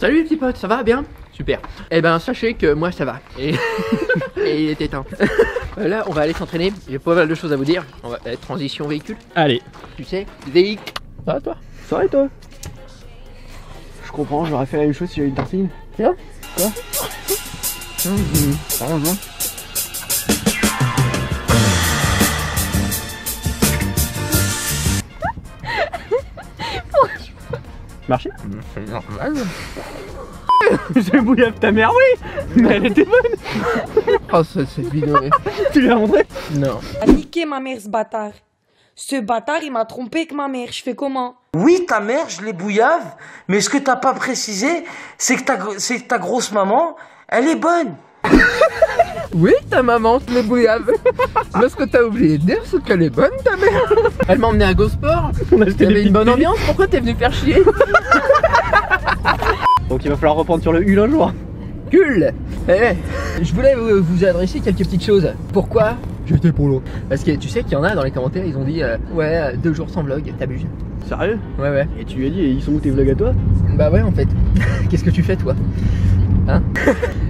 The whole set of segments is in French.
Salut les petits potes, ça va bien? Super. Eh ben sachez que moi ça va. Et il est éteint. Là on va aller s'entraîner, j'ai pas mal de choses à vous dire. On va transition véhicule. Allez. Tu sais, véhicule. Ça va toi? Ça va et toi? Je comprends, j'aurais fait la même chose si j'avais une tartine. Tiens. Quoi? Marché? C'est normal. J'ai bouillave ta mère, oui. Mais elle était bonne. Oh cette vidéo. Tu lui as montré? Non. A niqué ma mère ce bâtard. Ce bâtard il m'a trompé avec ma mère, je fais comment? Oui, ta mère, je l'ai bouillave, mais ce que t'as pas précisé, c'est que ta grosse maman, elle est bonne. Oui, ta maman, je l'ai bouillave. Mais ce que t'as oublié de dire, c'est qu'elle est bonne, ta mère. Elle m'a emmené à GoSport. On a acheté Il y avait des une bonne petites ambiance, pourquoi t'es venu faire chier? Donc il va falloir reprendre sur le hul un jour. Cool. Je voulais vous adresser quelques petites choses. Pourquoi? J'étais pour l'eau. Parce que tu sais qu'il y en a dans les commentaires, ils ont dit ouais, 2 jours sans vlog, t'abuses. Sérieux? Ouais. Et tu lui as dit, ils sont où tes vlogs à toi? Bah ouais en fait. Qu'est-ce que tu fais toi? Hein?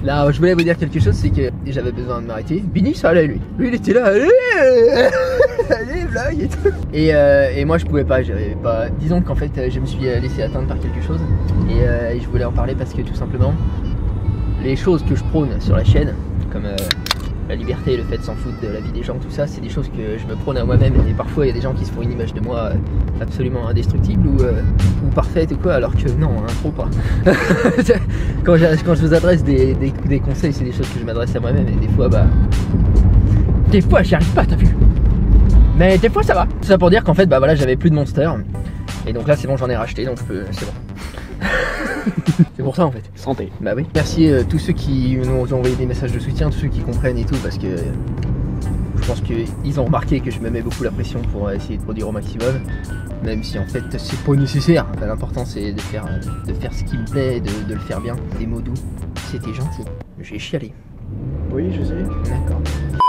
Là je voulais vous dire quelque chose, c'est que j'avais besoin de m'arrêter. Bini ça allait lui. Lui il était là, allez vlog et tout. Et moi je pouvais pas, j'avais pas. Disons qu'en fait je me suis laissé atteindre par quelque chose. Et je voulais en parler parce que tout simplement les choses que je prône sur la chaîne, comme la liberté, le fait de s'en foutre de la vie des gens, tout ça, c'est des choses que je me prône à moi-même. Et parfois il y a des gens qui se font une image de moi absolument indestructible ou parfaite ou quoi, alors que non, hein, trop pas. quand je vous adresse des conseils, c'est des choses que je m'adresse à moi-même. Et des fois j'y arrive pas, t'as vu. Mais des fois ça va. C'est ça pour dire qu'en fait bah voilà, j'avais plus de Monster. Et donc là c'est bon, j'en ai racheté, donc c'est bon. C'est pour ça en fait. Santé. Bah oui. Merci tous ceux qui nous ont envoyé des messages de soutien, tous ceux qui comprennent et tout, parce que je pense qu'ils ont remarqué que je me mets beaucoup la pression pour essayer de produire au maximum, même si en fait c'est pas nécessaire. Enfin, l'important c'est de faire ce qui me plaît, de le faire bien. Des mots doux, c'était gentil. J'ai chialé. Oui, je sais. D'accord.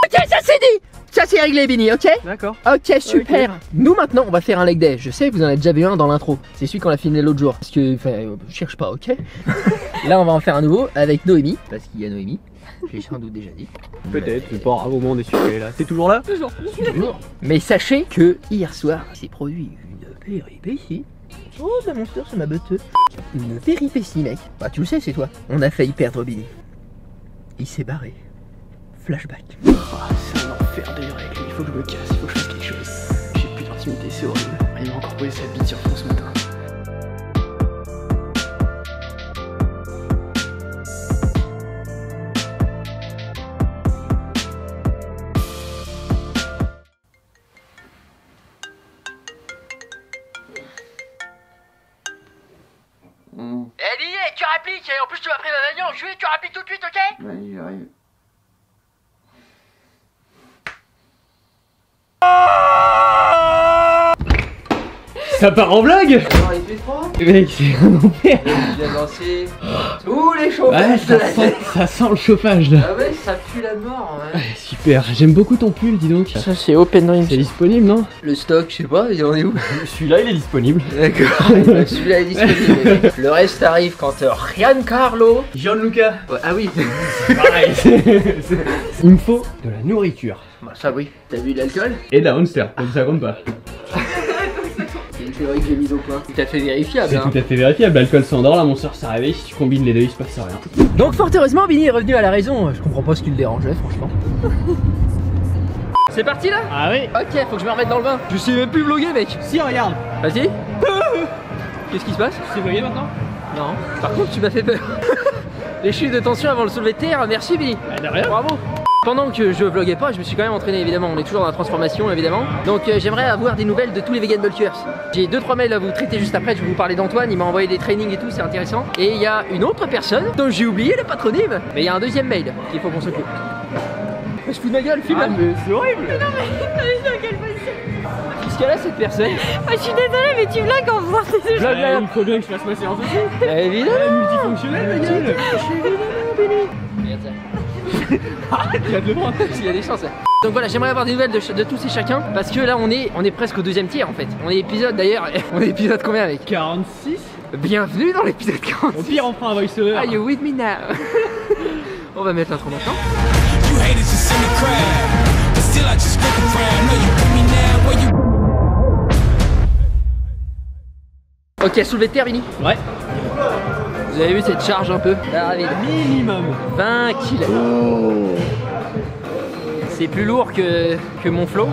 Ok, ça c'est dit. Ça c'est réglé, Bini, ok? D'accord. Ok, super. Okay. Nous maintenant on va faire un leg day. Je sais, vous en avez déjà vu un dans l'intro. C'est celui qu'on a filmé l'autre jour. Parce que, enfin, cherche pas, ok? Là on va en faire un nouveau avec Noémie. Parce qu'il y a Noémie. J'ai sans doute déjà dit. Peut-être, mais pas grave, au moment des sujets là. T'es toujours là? Toujours. Mais sachez que hier soir, il s'est produit une péripétie. Oh, la Monster, ça m'a botté. Une péripétie, mec. Bah, tu le sais, c'est toi. On a failli perdre Bini. Il s'est barré. Flashback. Oh, c'est un enfer de vivre avec lui. Il faut que je me casse, il faut que je fasse quelque chose. J'ai plus d'intimité, c'est horrible. Il m'a encore posé sa bite sur fond ce matin. Eh Bini, tu rappliques, et en plus tu m'as pris ma bagnole, je vais, tu rappliques tout de suite, ok? Vas-y, j'arrive. Ça part en vlog? Alors, il fait froid. Mec, c'est un enfer. Il a lancé tous les chauffages Ouais, de la tête. ça sent le chauffage là. Ah ouais, ça pue la mort, ouais. Ouais, super, j'aime beaucoup ton pull, dis donc. Ça c'est Open Dreams. C'est disponible, non? Le stock, je sais pas, il en est où? Celui-là, il est disponible. D'accord, celui-là est disponible. Le reste arrive quand Giancarlo. Gianluca. Ouais, ah oui. Pareil. Il me faut de la nourriture. Bah ça oui. T'as vu de l'alcool? Et de la Monster, donc ça compte pas. C'est une théorie que j'ai mise au point. Tout à fait vérifiable. C'est hein. tout à fait vérifiable, l'alcool s'endort, la Monster ça réveille, si tu combines les deux il se passe rien. Donc fort heureusement Bini est revenu à la raison. Je comprends pas ce qui le dérangeait franchement. C'est parti là? Ah oui. Ok, faut que je me remette dans le bain. Je sais même plus vlogger mec. Si, regarde. Vas-y. Qu'est-ce qui se passe? Tu sais vlogger maintenant? Non. Par contre tu m'as fait peur. Les chutes de tension avant le soulevé de terre, merci Bini. Bah de rien. Bravo. Pendant que je vloguais pas, je me suis quand même entraîné évidemment, on est toujours dans la transformation évidemment. Donc j'aimerais avoir des nouvelles de tous les vegan bulkers. J'ai 2-3 mails à vous traiter juste après, je vais vous parler d'Antoine, il m'a envoyé des trainings et tout, c'est intéressant. Et il y a une autre personne dont j'ai oublié le patronyme, mais il y a un deuxième mail qu'il faut qu'on s'occupe. Je fous de ma gueule, filme. Ah mais c'est horrible. Non mais dans quelle position? Qu'est-ce qu'elle a cette personne? Ah, je suis désolée mais tu blagues en faisant tes yeux. Blague. Il faut bien que je fasse ma séance aussi. Évidemment. Multifonctionnel ma gueule. Regarde ça. Arrête, il y a de droit. Il y a des chances. Donc voilà, j'aimerais avoir des nouvelles de tous et chacun parce que là on est presque au deuxième tiers en fait. On est épisode d'ailleurs, on est épisode combien avec? 46. Bienvenue dans l'épisode 46. Au pire, on prend un voice-over. Are you with me now? On va mettre l'intro maintenant. Ok, soulevé de terre, Vinny. Ouais. Vous avez vu cette charge un peu? Minimum 20 kilos. Oh. C'est plus lourd que mon flow.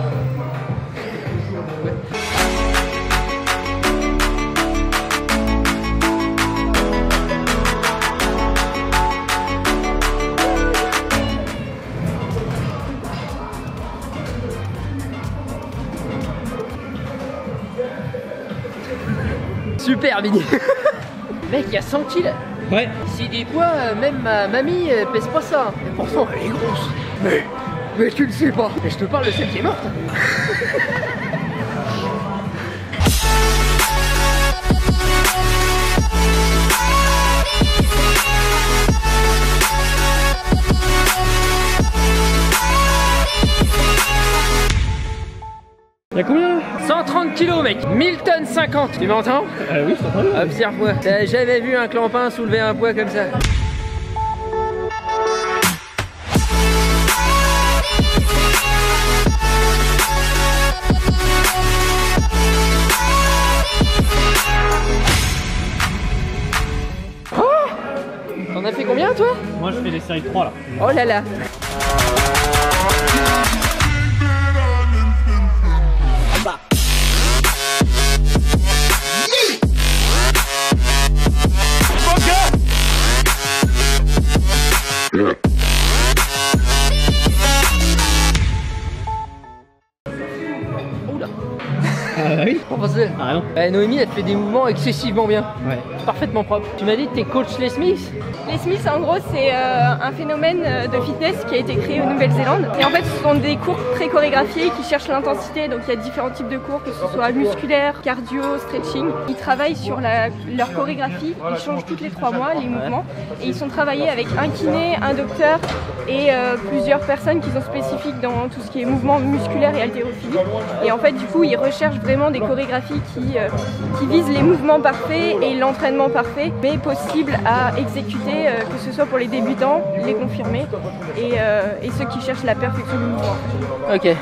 Super, Vinny. Mec, il y a 100 kilos. Ouais. C'est des poids, même ma mamie pèse pas ça. Et pourtant, elle est grosse. Mais tu le sais pas. Et je te parle de celle qui est morte. Y'a combien là? 130 kilos, mec. 1000 tonnes 50. Tu m'entends? Oui, c'est pas mal. Observe-moi. T'as jamais vu un clampin soulever un poids comme ça? Oh! T'en as fait combien, toi? Moi, je fais les séries de 3 là. Oh là là. Oula. Ah oui. Bon, parce que Ah non. Noémie, elle fait des mouvements excessivement bien. Ouais. Parfaitement propre. Tu m'as dit que t'es coach Les Smiths? Les Smiths, en gros, c'est un phénomène de fitness qui a été créé en Nouvelle-Zélande. Et en fait, ce sont des cours pré-chorégraphiés qui cherchent l'intensité. Donc, il y a différents types de cours, que ce soit musculaire, cardio, stretching. Ils travaillent sur leur chorégraphie. Ils changent toutes les 3 mois les mouvements. Et ils sont travaillés avec un kiné, un docteur et plusieurs personnes qui sont spécifiques dans tout ce qui est mouvement musculaire et haltérophilie. Et en fait, du coup, ils recherchent vraiment des chorégraphies qui visent les mouvements parfaits et l'entraînement parfait, mais possible à exécuter, que ce soit pour les débutants, les confirmés et ceux qui cherchent la perfection du mouvement. Ok. Et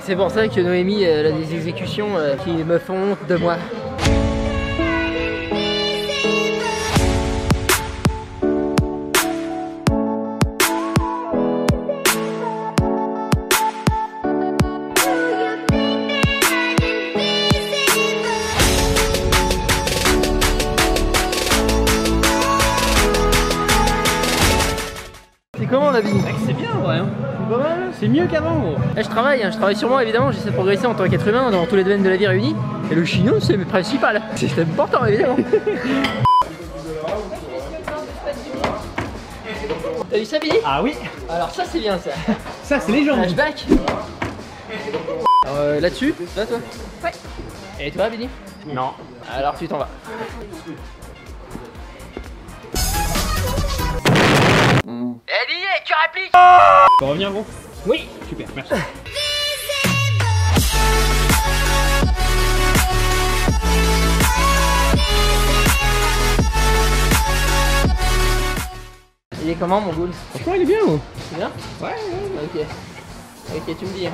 c'est pour ça que Noémie, elle a des exécutions qui me font honte de moi. C'est comment la vie? C'est bien, ouais. C'est pas mal. C'est mieux qu'avant, gros. Je travaille sur moi évidemment, j'essaie de progresser en tant qu'être humain dans tous les domaines de la vie réunis. Et le chignon c'est le principal. C'est important évidemment. T'as vu ça, Billy? Ah oui. Alors ça c'est bien ça. Ça, c'est les jambes. Flashback. Là-dessus, là toi? Ouais. Et toi, Billy? Non. Alors tu t'en vas. Eh Billy, tu répliques? Tu peux revenir, gros? Oui. Super, merci. Il est comment mon goal? Franchement, il est bien, gros. C'est bien? Ouais. Ok. Ok, tu me dis.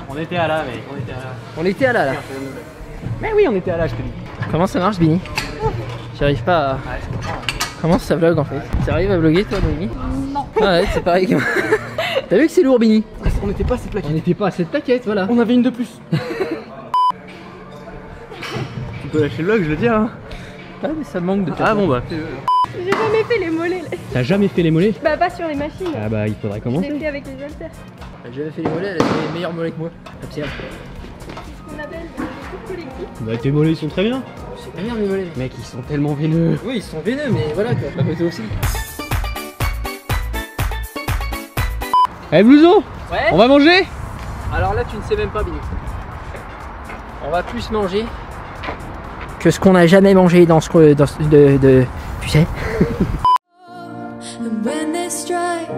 On était à là, mec. On était à là. Mais oui, on était à là, je te dis. Comment ça marche, Bini? J'arrive pas à... Comment ça vlog en fait? T'arrives à vlogger toi, Noémie? Non. Ah ouais, c'est pareil que moi. T'as vu que c'est lourd, Bini? On n'était pas à cette plaquette. On n'était pas à cette plaquette, voilà. On avait une de plus. Tu peux lâcher le vlog, je veux dire. Hein. Ah, mais ça manque de... Ah bon bah. J'ai jamais fait les mollets. Là. T'as jamais fait les mollets? Bah pas sur les machines. Ah bah il faudrait Je commencer. l'ai fait avec les haltères. Elle a jamais fait les mollets, elle a fait les meilleurs mollets que moi. Observe. C'est ce qu'on appelle des cours collectifs. Bah tes mollets ils sont très bien. c'est pas bien de mes mollets. Mec, ils sont tellement veineux. Oui, ils sont veineux, mais voilà quoi. Bah, toi aussi. Eh Blouson, Ouais. on va manger? Alors là, tu ne sais même pas, Billy. On va plus manger que ce qu'on n'a jamais mangé dans ce tu sais. And when they strike,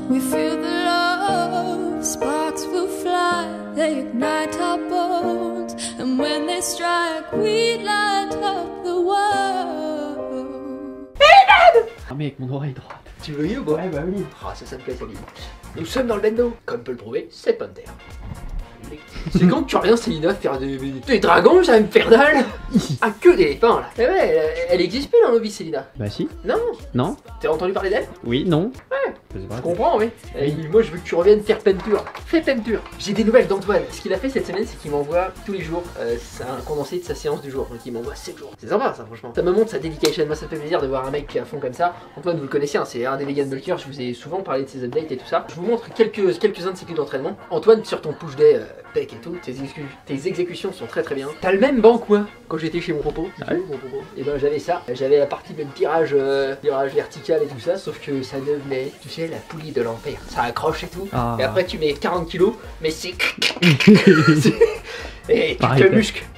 we feel the love. Sparks will fly, they ignite our bones. And when they strike, we light up the world. Ah mec, mon oreille droite. Tu veux y ou pas? Ouais, bah oui. Ah, ça me plaît, ça, Billy. Nous sommes dans le bendo, comme peut le prouver cette bonne terre. C'est quand que tu reviens, Célina, faire des dragons, ça va me faire dalle. Ah, que des pins là. Eh ouais, elle existe plus dans nos vies, Célina. Bah si. Non. Non. T'as entendu parler d'elle? Oui, non. Ouais. Je sais pas. Je comprends, oui. Et moi, je veux que tu reviennes faire peinture. Fais peinture. J'ai des nouvelles d'Antoine. Ce qu'il a fait cette semaine, c'est qu'il m'envoie tous les jours un condensé de sa séance du jour. Donc il m'envoie 7 jours. C'est sympa, ça, franchement. Ça me montre sa dedication. Moi, ça me fait plaisir de voir un mec qui est à fond comme ça. Antoine, vous le connaissez, hein, c'est un des vegan bulkers. Je vous ai souvent parlé de ses updates et tout ça. Je vous montre quelques-uns de ses clips d'entraînement. Antoine, sur ton push day pec et tout, tes exécutions sont très très bien. T'as le même banc, quoi, quand j'étais chez mon popo. Et ben, j'avais ça. J'avais la partie même tirage vertical et tout ça. Sauf que ça devenait, tu sais, la poulie de l'enfer. Ça accroche et tout. Ah. Et après, tu mets 40 kilos, mais c'est. Et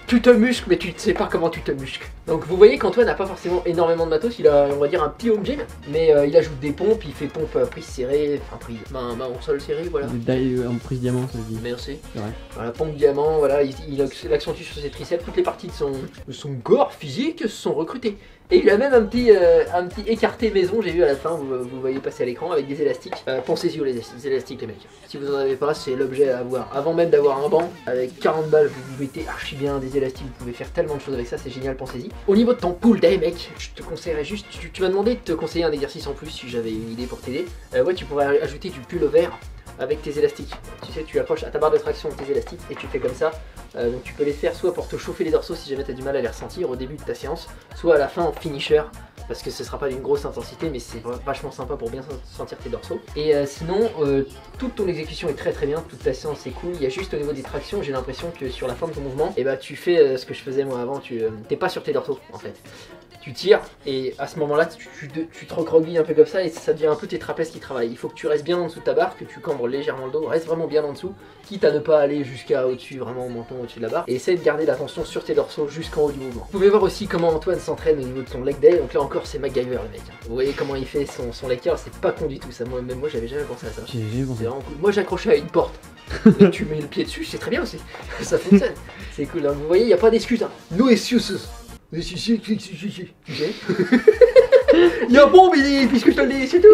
tu te muscles, mais tu ne sais pas comment tu te muscles. Donc vous voyez qu'Antoine n'a pas forcément énormément de matos, il a, on va dire, un petit home gym, mais il ajoute des pompes, il fait pompe prise serrée, enfin prise, main en sol serré, voilà. En prise diamant, ça se dit. Merci. Ouais. Voilà, pompe diamant, voilà, il accentue sur ses triceps, toutes les parties de son corps physique sont recrutées. Et il a même un petit écarté maison, j'ai vu à la fin, vous voyez passer à l'écran avec des élastiques. Pensez-y aux élastiques les mecs. Si vous en avez pas, c'est l'objet à avoir. Avant même d'avoir un banc, avec 40 balles, vous mettez archi bien des élastiques, vous pouvez faire tellement de choses avec ça, c'est génial, pensez-y. Au niveau de ton pull day mec, je te conseillerais juste, tu m'as demandé de te conseiller un exercice en plus si j'avais une idée pour t'aider. Ouais, tu pourrais ajouter du pull vert avec tes élastiques. Tu sais, tu accroches à ta barre de traction tes élastiques et tu fais comme ça. Donc tu peux les faire soit pour te chauffer les dorsaux si jamais tu as du mal à les ressentir au début de ta séance, soit à la fin en finisher, parce que ce sera pas d'une grosse intensité mais c'est vachement sympa pour bien sentir tes dorsaux. Et sinon, toute ton exécution est très très bien, toute ta séance est cool. Il y a juste au niveau des tractions, j'ai l'impression que sur la fin de ton mouvement, et bah tu fais ce que je faisais moi avant, t'es pas sur tes dorsaux en fait. Tu tires et à ce moment-là tu te recroquevilles un peu comme ça et ça devient un peu tes trapèzes qui travaillent. Il faut que tu restes bien en dessous de ta barre, que tu cambres légèrement le dos, reste vraiment bien en dessous, quitte à ne pas aller jusqu'à au-dessus, vraiment au menton au-dessus de la barre. Et essaie de garder l'attention sur tes dorsaux jusqu'en haut du mouvement. Vous pouvez voir aussi comment Antoine s'entraîne au niveau de son leg day. Donc là encore c'est MacGyver le mec. Vous voyez comment il fait son leg curl, c'est pas con du tout ça. Même moi j'avais jamais pensé à ça. C'est vraiment cool. Moi j'accrochais à une porte. Et tu mets le pied dessus, c'est très bien aussi. Ça fonctionne. C'est cool. Donc, vous voyez, il n'y a pas d'excuses. Hein. No excuses. Tu sais. Y'a bon, mais puisque je te le dis, c'est tout.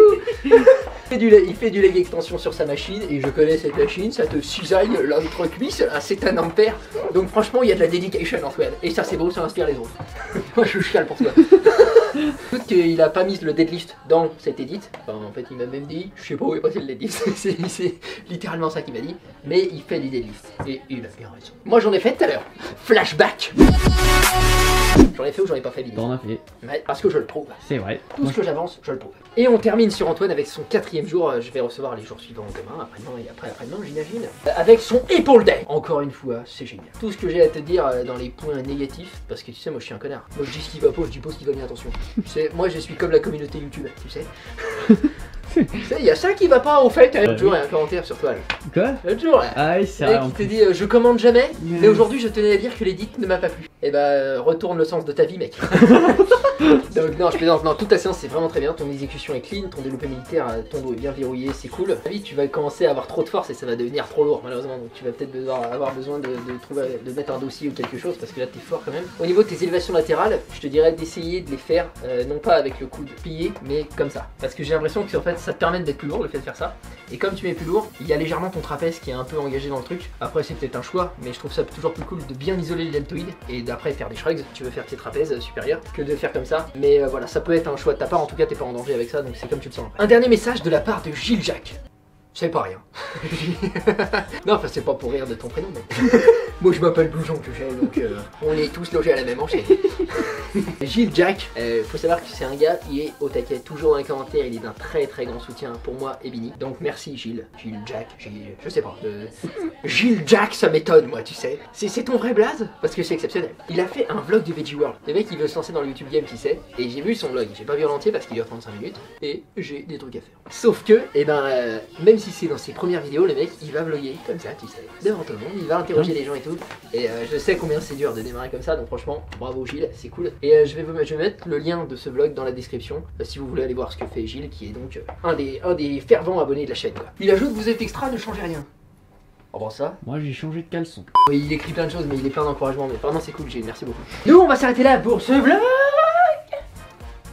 Il fait du leg extension sur sa machine et je connais cette machine, ça te cisaille l'entrecuisse à 7 ampères. Donc franchement il y a de la dedication Antoine. Et ça c'est beau, ça inspire les autres. Moi je chiale pour toi. Tout qu'il a pas mis le deadlift dans cette edit. Enfin, en fait il m'a même dit, je sais pas où est passé le deadlift. C'est littéralement ça qu'il m'a dit. Mais il fait des deadlifts. Et il a bien raison. Moi j'en ai fait tout à l'heure. Flashback. J'en ai fait ou j'en ai pas fait vidéo. T'en as fait. Ouais, parce que je le prouve. C'est vrai. Tout ce que j'avance, je le prouve. Et on termine sur Antoine avec son 4e jour. Je vais recevoir les jours suivants demain, après-demain et après-demain, j'imagine. Avec son épaule day. Encore une fois, c'est génial. Tout ce que j'ai à te dire dans les points négatifs, parce que tu sais, moi je suis un connard. Moi je dis ce qui va pas, je dis pas ce qui va bien, attention. Tu sais, moi je suis comme la communauté YouTube, tu sais. Tu sais, il y a ça qui va pas au fait. L'autre jour, il y a un commentaire sur toi là. Quoi? L'autre jour là. Ah oui, c'est vrai. Qui te dit je commande jamais, mais aujourd'hui je tenais à dire que l'édit ne m'a pas plu. Et bah retourne le sens de ta vie mec. Donc non je plaisante, non toute ta séance c'est vraiment très bien, ton exécution est clean, ton développé militaire, ton dos est bien verrouillé, c'est cool. Vite tu vas commencer à avoir trop de force et ça va devenir trop lourd malheureusement, donc tu vas peut-être avoir besoin de mettre un dossier ou quelque chose parce que là t'es fort quand même. Au niveau de tes élévations latérales, je te dirais d'essayer de les faire non pas avec le coude plié mais comme ça. Parce que j'ai l'impression que en fait ça te permet d'être plus lourd le fait de faire ça. Et comme tu mets plus lourd, il y a légèrement ton trapèze qui est un peu engagé dans le truc. Après c'est peut-être un choix, mais je trouve ça toujours plus cool de bien isoler le deltoïde et d'après faire des shrugs, tu veux faire tes trapèzes supérieurs, que de faire comme ça. Mais voilà, ça peut être un choix de ta part, en tout cas t'es pas en danger avec ça, donc c'est comme tu le sens après. Un dernier message de la part de Gilles Jacques. C'est pas rien. Non, enfin c'est pas pour rire de ton prénom, mais... Moi je m'appelle Blouson, tu sais, donc on est tous logés à la même enseigne. Gilles Jack, faut savoir que c'est un gars qui est au taquet, toujours dans les commentaires, il est d'un très grand soutien pour moi et Bini. Donc merci Gilles, Gilles Jack, je sais pas. Gilles Jack, ça m'étonne moi, tu sais. C'est ton vrai blaze? Parce que c'est exceptionnel. Il a fait un vlog de Veggie World. Le mec il veut se lancer dans le YouTube Game, qui sait. Et j'ai vu son vlog, j'ai pas vu en entier parce qu'il dure 35 minutes. Et j'ai des trucs à faire. Sauf que, même si c'est dans ses premières vidéos, le mec il va vlogger comme ça, tu sais, devant tout le monde, il va interroger les gens et tout. Et je sais combien c'est dur de démarrer comme ça, donc franchement, bravo Gilles, c'est cool. Et je vais mettre le lien de ce vlog dans la description, si vous voulez aller voir ce que fait Gilles, qui est donc un des fervents abonnés de la chaîne, quoi. Il ajoute, vous êtes extra, ne changez rien. Oh bon ça. Moi j'ai changé de caleçon. Oui, il écrit plein de choses, mais il est plein d'encouragement, mais vraiment c'est cool Gilles, merci beaucoup. Nous on va s'arrêter là pour ce vlog.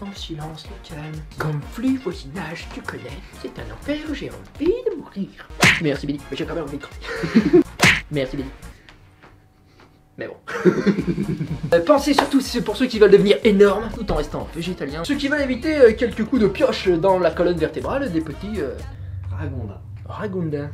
En silence, le calme. Comme flux voisinage, tu connais. C'est un enfer, j'ai envie de mourir. Merci Billy, mais j'ai quand même envie de crever. Merci Billy. Mais bon. Pensez surtout, c'est pour ceux qui veulent devenir énormes tout en restant végétalien. Ceux qui veulent éviter quelques coups de pioche dans la colonne vertébrale, des petits ragondins.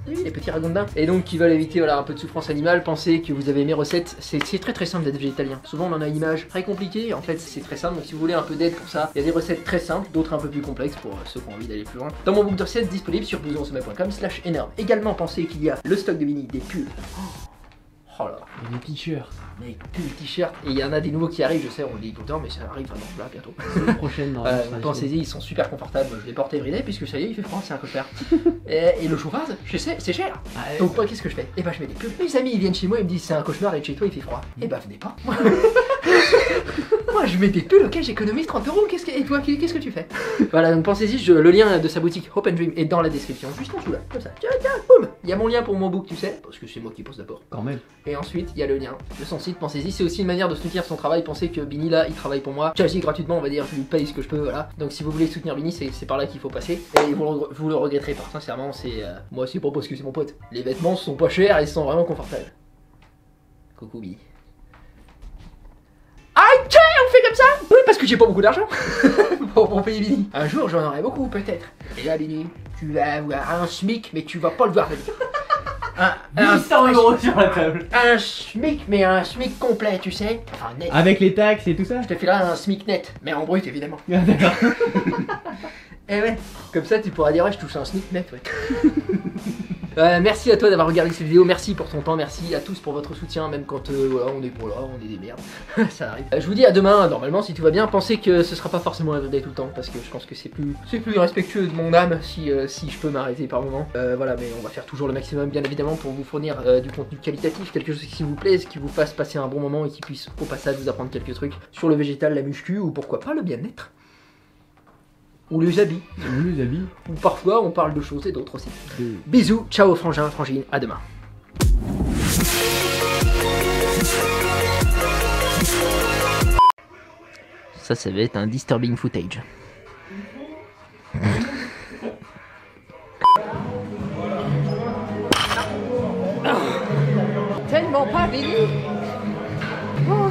Oui, les petits ragondins. Et donc qui veulent éviter voilà, un peu de souffrance animale, pensez que vous avez mes recettes. C'est très simple d'être végétalien. Souvent on en a une image très compliquée, en fait c'est très simple. Donc si vous voulez un peu d'aide pour ça, il y a des recettes très simples, d'autres un peu plus complexes pour ceux qui ont envie d'aller plus loin. Dans mon book de recettes disponible sur blousonsommet.com/énorme. Également pensez qu'il y a le stock de Bini, des pulls. Oh là. Et des t-shirts. Mec, plus de t-shirts. Et il y en a des nouveaux qui arrivent, je sais, on le dit tout le temps, mais ça arrive vraiment là bientôt. La prochaine, non. Pensez-y, ils sont super confortables. Je les porte everyday puisque ça y est, il fait froid, c'est un cauchemar. et le chauffage, je sais, c'est cher. Ah, ouais. Donc moi, qu'est-ce que je fais? Et bah, je mets des pulls. Mes amis, ils viennent chez moi, ils me disent c'est un cauchemar et chez toi, il fait froid. Et bah, venez pas. Moi, je mets des pulls, ok, j'économise 30 €. Et toi, qu'est-ce que tu fais? Voilà, donc pensez-y, le lien de sa boutique Hope and Dream est dans la description, juste en dessous là, comme ça. Tiens, boum. Il y a mon lien pour mon book, tu sais, parce que c'est moi qui pose d'abord. Quand même. Et ensuite, il y a le lien de son site, pensez-y, c'est aussi une manière de soutenir son travail. Pensez que Bini là, il travaille pour moi, quasi gratuitement, on va dire, je lui paye ce que je peux, voilà. Donc si vous voulez soutenir Bini, c'est par là qu'il faut passer. Et vous le regretterez pas, sincèrement, c'est moi aussi pour parce que c'est mon pote. Les vêtements sont pas chers et ils sont vraiment confortables. Coucou Bini. Ok, on fait comme ça? Oui, parce que j'ai pas beaucoup d'argent pour payer Bini. Un jour, j'en aurai beaucoup, peut-être. Et là, Bini, tu vas avoir un SMIC, mais tu vas pas le voir venir. 800 € sur la table. Un SMIC, mais un SMIC complet, tu sais. Enfin, net. Avec les taxes et tout ça. Je te filerai un SMIC net, mais en brut, évidemment. Ah, d'accord. Eh ouais, comme ça, tu pourras dire, ouais, je touche un SMIC net, ouais. Merci à toi d'avoir regardé cette vidéo, merci pour ton temps, merci à tous pour votre soutien, même quand voilà, on est pour là, on est des merdes, ça arrive. Je vous dis à demain, normalement si tout va bien, pensez que ce sera pas forcément everyday tout le temps, parce que je pense que c'est plus respectueux de mon âme si je peux m'arrêter par moment. Voilà, mais on va faire toujours le maximum bien évidemment pour vous fournir du contenu qualitatif, quelque chose qui vous plaise, qui vous fasse passer un bon moment et qui puisse au passage vous apprendre quelques trucs sur le végétal, la muscu ou pourquoi pas le bien-être. Ou les habits. Ou les habits. Ou parfois on parle de choses et d'autres aussi. Bisous, ciao frangin, frangine, à demain. Ça va être un disturbing footage. Tellement pas Billy. Oh.